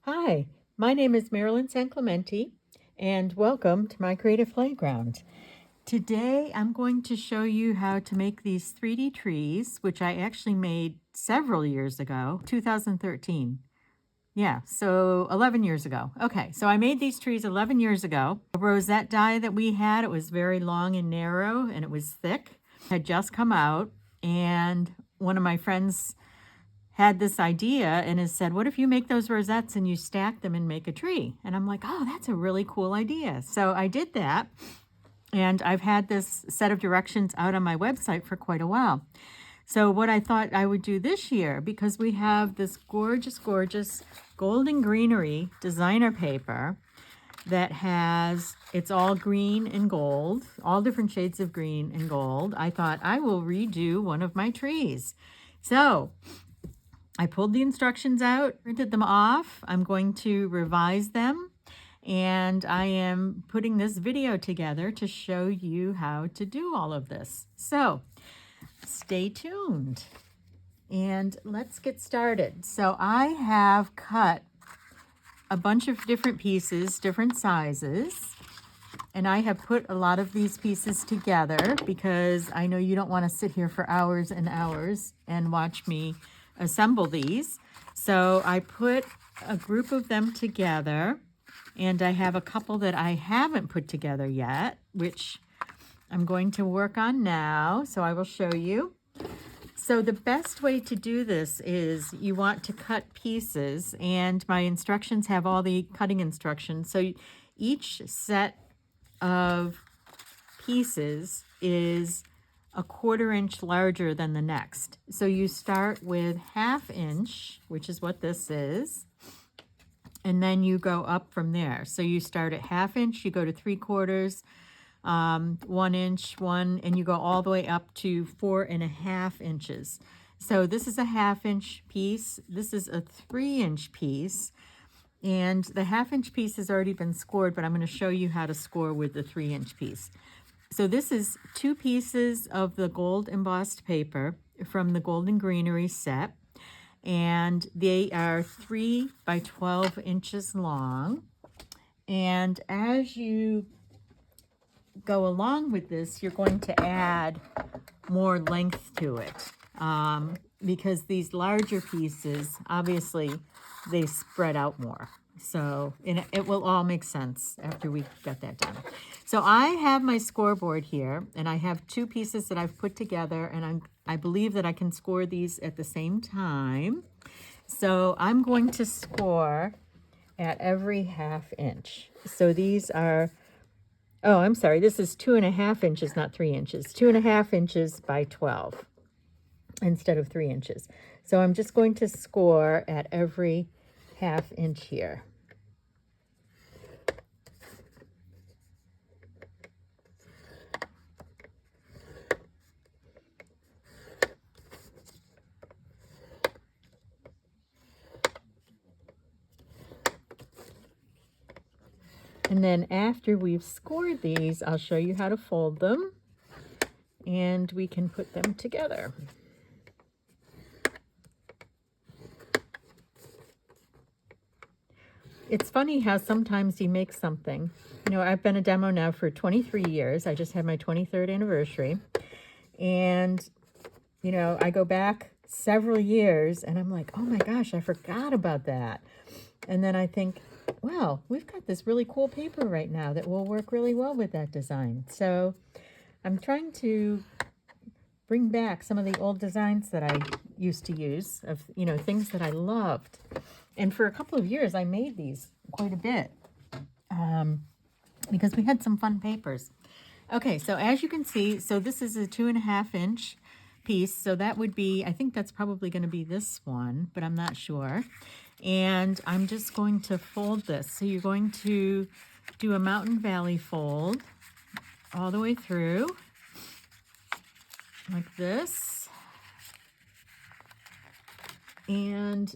Hi, my name is Marilyn San Clemente, and welcome to my Creative Playground. Today I'm going to show you how to make these 3D trees, which I actually made several years ago, 2013. Yeah, so 11 years ago. Okay, so I made these trees 11 years ago. The Rosette die that we had, it was very long and narrow, and it was thick. It had just come out, and one of my friends had this idea and has said, what if you make those rosettes and you stack them and make a tree? And I'm like, oh, that's a really cool idea. So I did that. And I've had this set of directions out on my website for quite a while. So what I thought I would do this year, because we have this gorgeous, gorgeous golden greenery designer paper that has, it's all green and gold, all different shades of green and gold. I thought I will redo one of my trees. So I pulled the instructions out, printed them off. I'm going to revise them, and I am putting this video together to show you how to do all of this. So stay tuned and let's get started. So I have cut a bunch of different pieces, different sizes, and I have put a lot of these pieces together because I know you don't want to sit here for hours and hours and watch me assemble these. So I put a group of them together, and I have a couple that I haven't put together yet, which I'm going to work on now. So I will show you. So the best way to do this is you want to cut pieces, and my instructions have all the cutting instructions. So each set of pieces is a 1/4 inch larger than the next. So you start with 1/2 inch, which is what this is, and then you go up from there. So you start at 1/2 inch, you go to 3/4, 1 inch, and you go all the way up to 4.5 inches. So this is a 1/2 inch piece. This is a 3 inch piece. And the 1/2 inch piece has already been scored, but I'm going to show you how to score with the 3 inch piece. So this is 2 pieces of the gold embossed paper from the Golden Greenery set, and they are 3 by 12 inches long. And as you go along with this, you're going to add more length to it, because these larger pieces, obviously, they spread out more. So it will all make sense after we get that done. So I have my scoreboard here, and I have 2 pieces that I've put together, and I believe that I can score these at the same time. So I'm going to score at every 1/2 inch. So these are, oh, I'm sorry, this is 2.5 inches, not 3 inches. 2.5 inches by 12 instead of 3 inches. So I'm just going to score at every 1/2 inch here. And then after we've scored these, I'll show you how to fold them, and we can put them together. It's funny how sometimes you make something. You know, I've been a demo now for 23 years. I just had my 23rd anniversary. And, you know, I go back several years and I'm like, oh my gosh, I forgot about that. And then I think, well, we've got this really cool paper right now that will work really well with that design. So I'm trying to bring back some of the old designs that I used to use, of, you know, things that I loved. And for a couple of years, I made these quite a bit, because we had some fun papers. Okay, so as you can see, so this is a 2.5 inch piece. So that would be, I think that's probably going to be this one, but I'm not sure. And I'm just going to fold this. So you're going to do a mountain valley fold all the way through, like this. And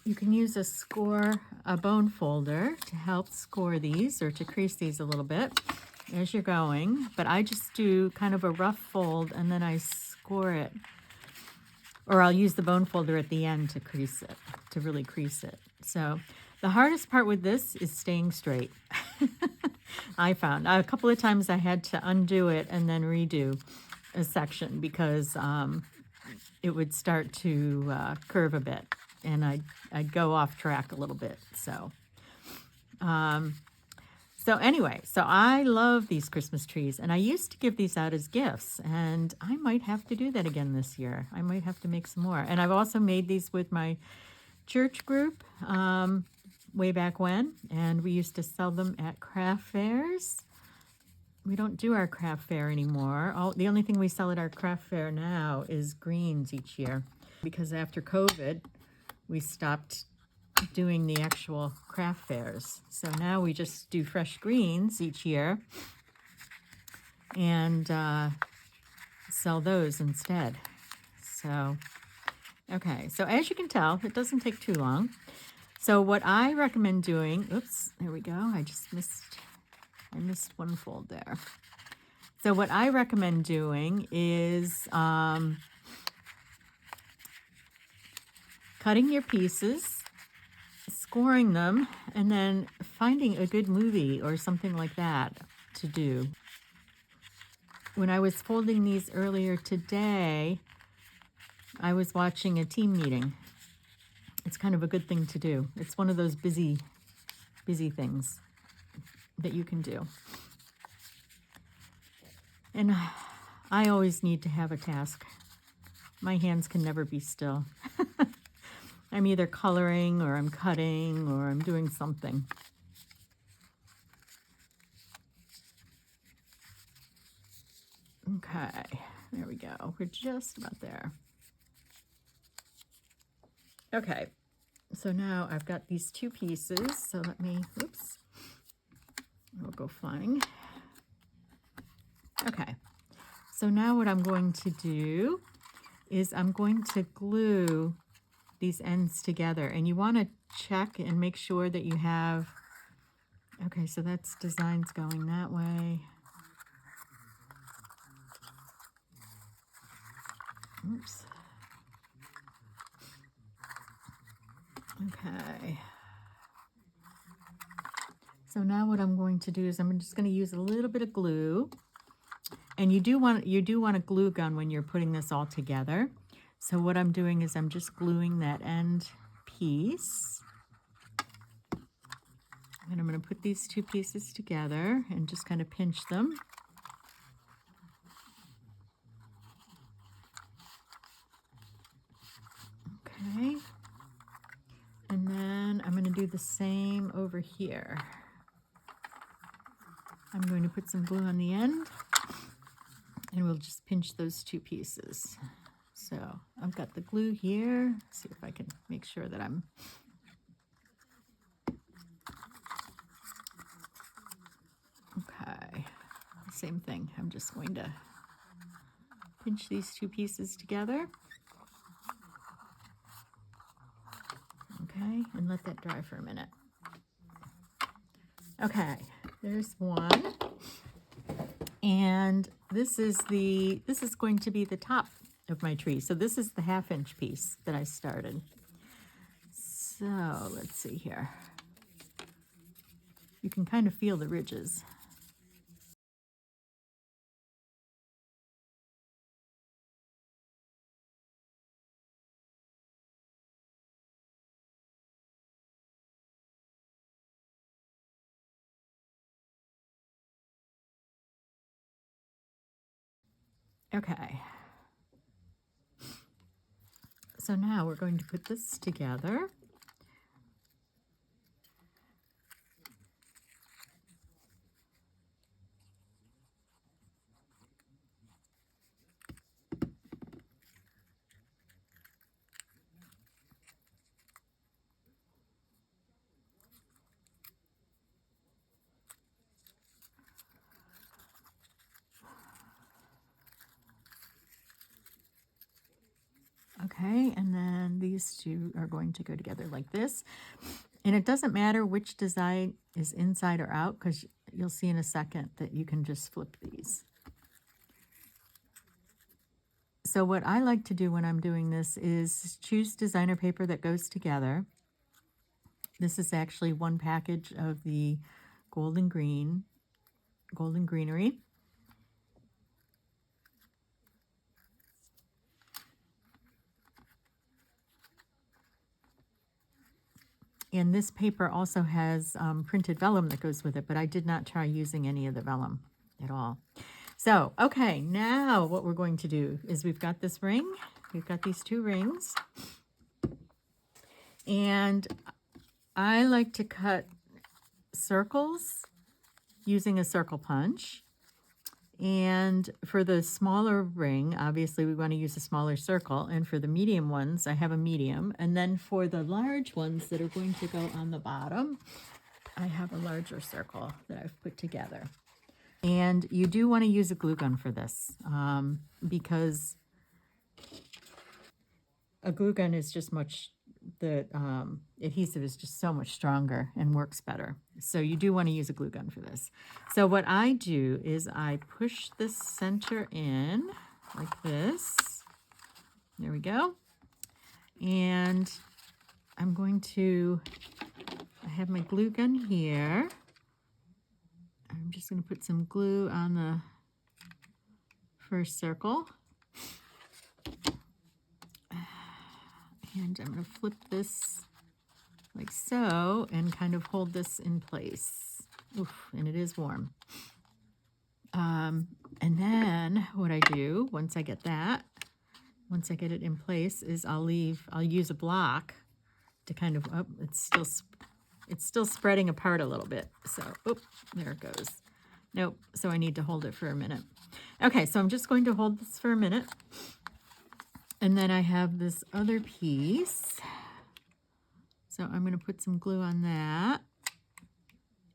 you can use a bone folder to help score these, or to crease these a little bit as you're going. But I just do kind of a rough fold, and then I score it or I'll use the bone folder at the end to crease it, to really crease it. So the hardest part with this is staying straight. I found a couple of times I had to undo it and then redo a section because it would start to curve a bit, and I'd go off track a little bit. So anyway, so I love these Christmas trees, and I used to give these out as gifts, and I might have to do that again this year. I might have to make some more. And I've also made these with my church group way back when, and we used to sell them at craft fairs. We don't do our craft fair anymore. The only thing we sell at our craft fair now is greens each year, because after COVID, we stopped doing the actual craft fairs. So now we just do fresh greens each year and sell those instead. So, okay, so as you can tell, it doesn't take too long. So what I recommend doing, oops, there we go. I missed one fold there. So what I recommend doing is cutting your pieces, scoring them, and then finding a good movie or something like that to do. When I was folding these earlier today, I was watching a team meeting. It's kind of a good thing to do. It's one of those busy things that you can do. And I always need to have a task. My hands can never be still. I'm either coloring or I'm cutting or I'm doing something. Okay, there we go. We're just about there. Okay, so now I've got these two pieces. So let me, oops, I'll go flying. Okay, so now what I'm going to do is I'm going to glue these ends together, and you want to check and make sure that you have, okay, so that's designs going that way. Oops. Okay. So now what I'm going to do is I'm just going to use a little bit of glue. And you do want a glue gun when you're putting this all together. So what I'm doing is I'm just gluing that end piece. And I'm going to put these two pieces together and just kind of pinch them. Okay. And then I'm going to do the same over here. I'm going to put some glue on the end, and we'll just pinch those two pieces. So I've got the glue here. See if I can make sure that I'm okay. Same thing. I'm just going to pinch these two pieces together. Okay, and let that dry for a minute. Okay, there's one. And this is going to be the top of my tree. So this is the 1/2-inch piece that I started. So let's see here. You can kind of feel the ridges. Okay. So now we're going to put this together. Okay, and then these two are going to go together like this. And it doesn't matter which design is inside or out, because you'll see in a second that you can just flip these. So what I like to do when I'm doing this is choose designer paper that goes together. This is actually one package of the Golden Greenery. And this paper also has printed vellum that goes with it, but I did not try using any of the vellum at all. So, okay, now what we're going to do is we've got this ring. We've got these two rings. And I like to cut circles using a circle punch. And for the smaller ring, obviously we want to use a smaller circle. And for the medium ones, I have a medium. And then for the large ones that are going to go on the bottom, I have a larger circle that I've put together. And you do want to use a glue gun for this because a glue gun is just the adhesive is just so much stronger and works better. So you do want to use a glue gun for this. So what I do is I push the center in like this. There we go. And I have my glue gun here. I'm just going to put some glue on the first circle. And I'm going to flip this like so and kind of hold this in place. Oof, and it is warm. And then what I do once I get it in place is I'll use a block to kind of, it's still spreading apart a little bit. So, there it goes. Nope, so I need to hold it for a minute. Okay, so I'm just going to hold this for a minute. And then I have this other piece. So I'm going to put some glue on that.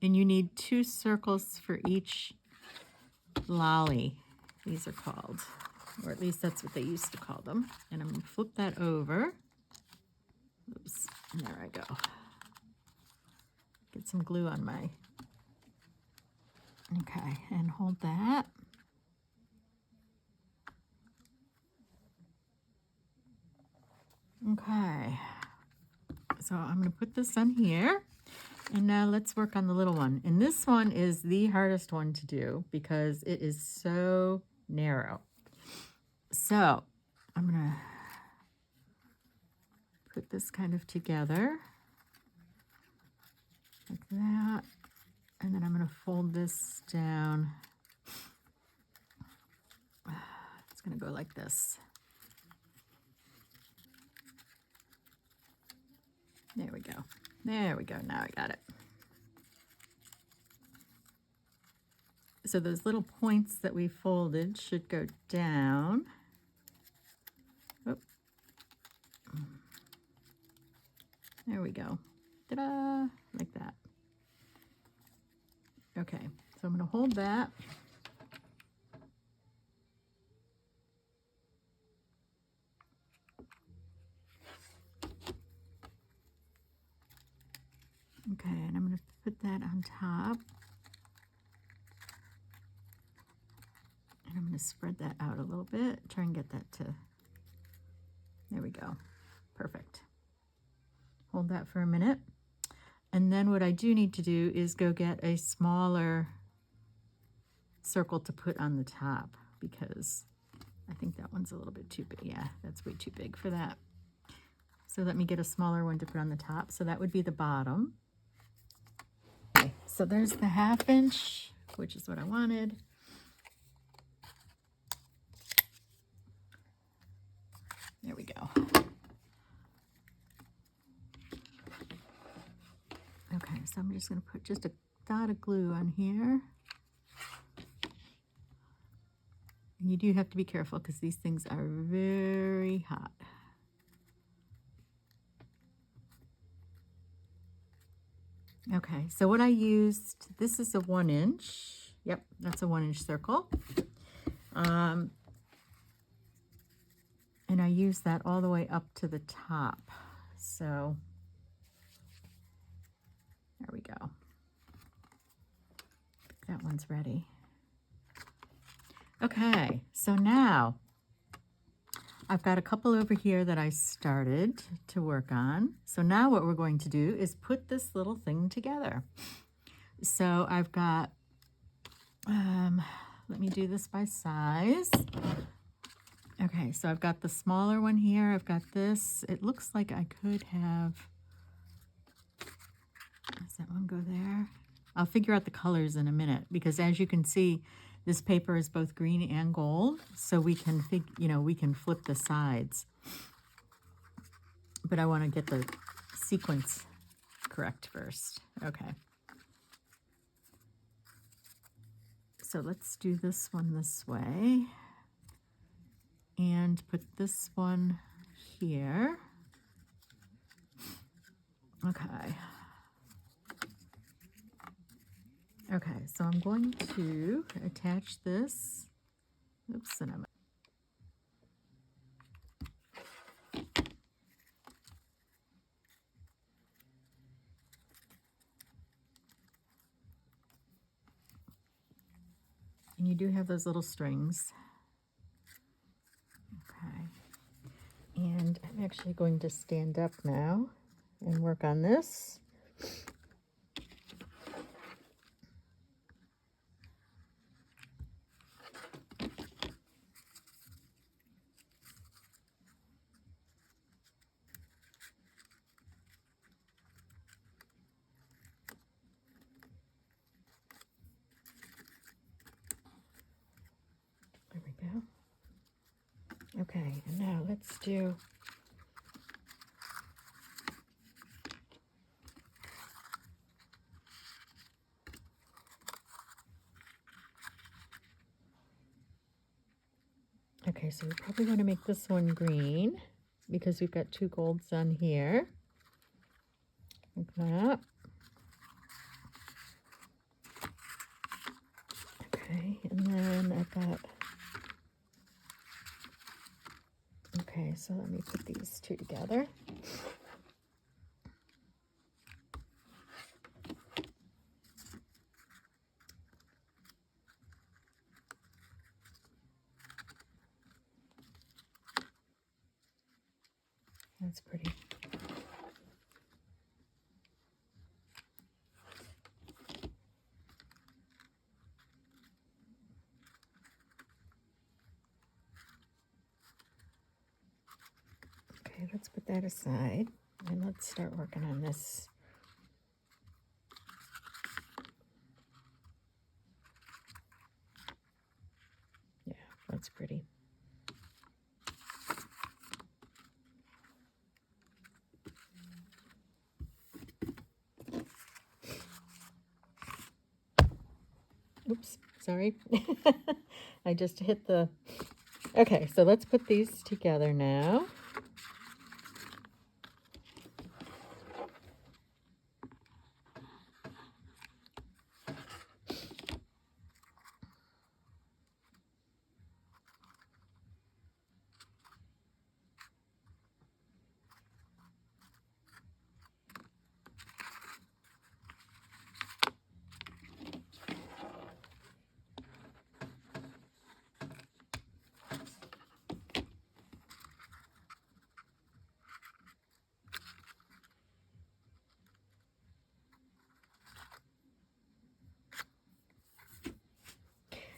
And you need 2 circles for each lolly, these are called. Or at least that's what they used to call them. And I'm going to flip that over. Oops, and there I go. Get some glue on my... Okay, and hold that. Okay, so I'm going to put this on here, and now let's work on the little one. And this one is the hardest one to do because it is so narrow. So I'm going to put this kind of together like that, and then I'm going to fold this down. It's going to go like this. There we go. There we go. Now I got it. So those little points that we folded should go down. Oop. There we go. Ta-da! Like that. Okay, so I'm going to hold that. Okay, and I'm going to put that on top. And I'm going to spread that out a little bit. Try and get that to, there we go. Perfect. Hold that for a minute. And then what I do need to do is go get a smaller circle to put on the top because I think that one's a little bit too big. Yeah, that's way too big for that. So let me get a smaller one to put on the top. So that would be the bottom. Okay, so there's the 1/2 inch, which is what I wanted. There we go. Okay, so I'm just going to put just a dot of glue on here. And you do have to be careful because these things are very hot. Okay, so what I used, this is a 1 inch. Yep, that's a 1 inch circle. And I use that all the way up to the top. So there we go. That one's ready. Okay, so now I've got a couple over here that I started to work on. So now what we're going to do is put this little thing together. So I've got, let me do this by size. Okay, so I've got the smaller one here. I've got this. It looks like I could have, does that one go there? I'll figure out the colors in a minute, because as you can see, this paper is both green and gold, so we can we can flip the sides. But I want to get the sequence correct first. Okay. So let's do this one this way and put this one here. Okay. Okay, so I'm going to attach this. Oops, and you do have those little strings. Okay. And I'm actually going to stand up now and work on this. There we go. Okay, and now let's do okay, so we probably want to make this one green because we've got two golds on here. Like that. Okay, and then I've got, okay, so let me put these two together. That's pretty. Okay, let's put that aside and let's start working on this. Yeah, that's pretty. Oops, sorry. I just hit the, okay, so let's put these together now.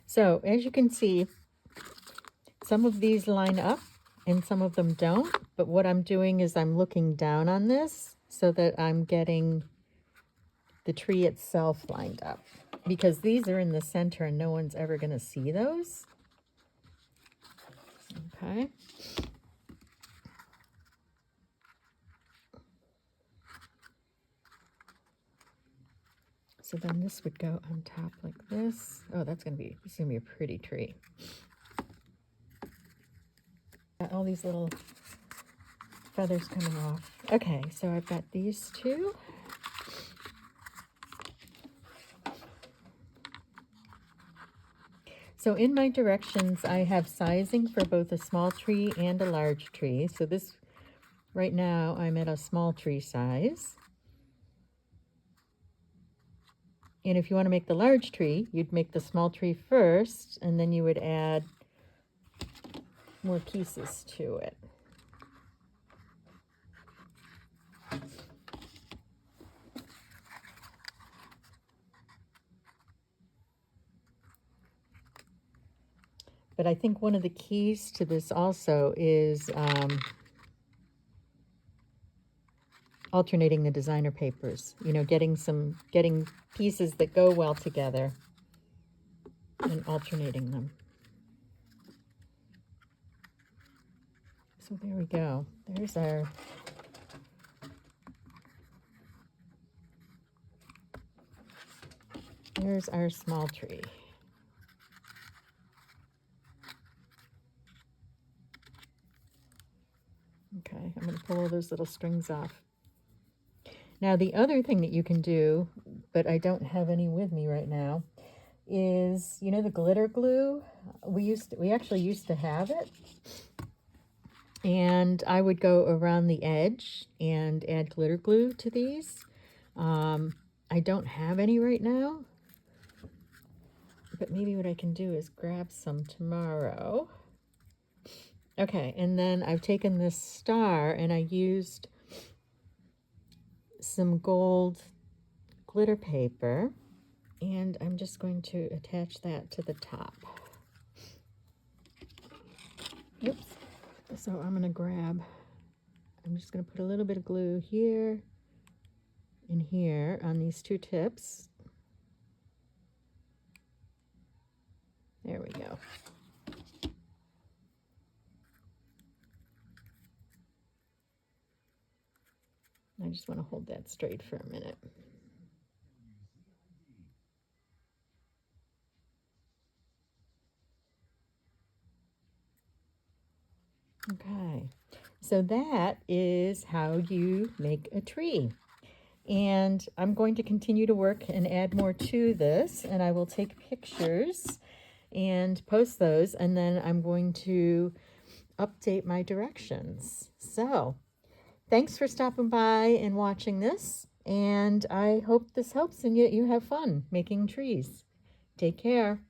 So as you can see, some of these line up and some of them don't, but what I'm doing is I'm looking down on this so that I'm getting the tree itself lined up, because these are in the center and no one's ever going to see those. Okay. So then this would go on top like this. Oh, this is gonna be a pretty tree. Got all these little feathers coming off. Okay, so I've got these two. So in my directions, I have sizing for both a small tree and a large tree. So this, right now, I'm at a small tree size. And if you want to make the large tree, you'd make the small tree first, and then you would add more pieces to it. But I think one of the keys to this also is alternating the designer papers. You know, getting pieces that go well together and alternating them. So there we go. There's our small tree. Okay, I'm going to pull all those little strings off. Now the other thing that you can do, but I don't have any with me right now, is, you know, the glitter glue. We actually used to have it. And I would go around the edge and add glitter glue to these. I don't have any right now, but maybe what I can do is grab some tomorrow. Okay, and then I've taken this star and I used some gold glitter paper, and I'm just going to attach that to the top. Oops. So I'm just going to put a little bit of glue here and here on these two tips. There we go. I just want to hold that straight for a minute. Okay, so that is how you make a tree. And I'm going to continue to work and add more to this, and I will take pictures and post those, and then I'm going to update my directions. So thanks for stopping by and watching this, and I hope this helps and you have fun making trees. Take care.